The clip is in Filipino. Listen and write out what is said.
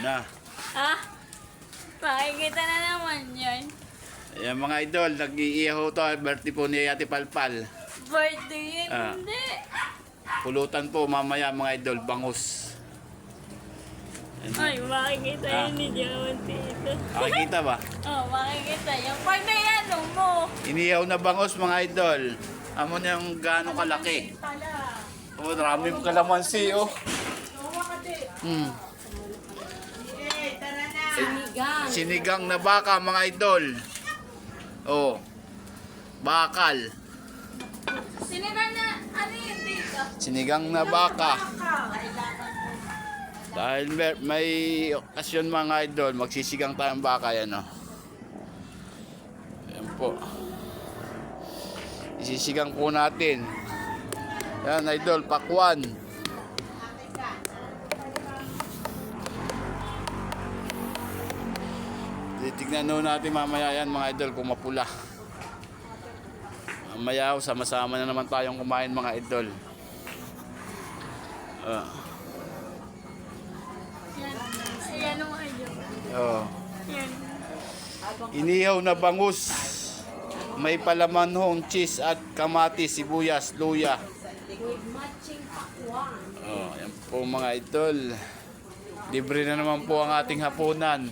na. Ah, makikita na naman yan. Ayan mga idol, nag-iihaw to. Birthday po ni Ate Palpal. Birthday yun, Ah. hindi. Pulutan po mamaya mga idol, bangus. Ay, makikita Ah. yun ni Jawan dito. Nakikita ba? Oh, makikita yung pag may ano mo. Inihaw na bangus mga idol. Amo na yung gaano kalaki. Oh, maraming kalamansi oh. Hmm. Sinigang. Sinigang na baka mga idol. Oh. Bakal. Sinigang na, ano yun dito? Sinigang na baka. Dahil may okasyon mga idol, magsisigang tayong baka yan oh. Yan po. Isisigang po natin. Yan idol, pakwan. Titignan nun natin mamaya yan mga idol kung mapula. Mamaya sama-sama na naman tayong kumain mga idol. Yan. Ayan ang ayun. Oh. Yan. Inihaw na bangus. May palaman hong cheese at kamatis, sibuyas, luya. With matching pakwan. Oh, yan po mga idol. Libre na naman po ang ating hapunan.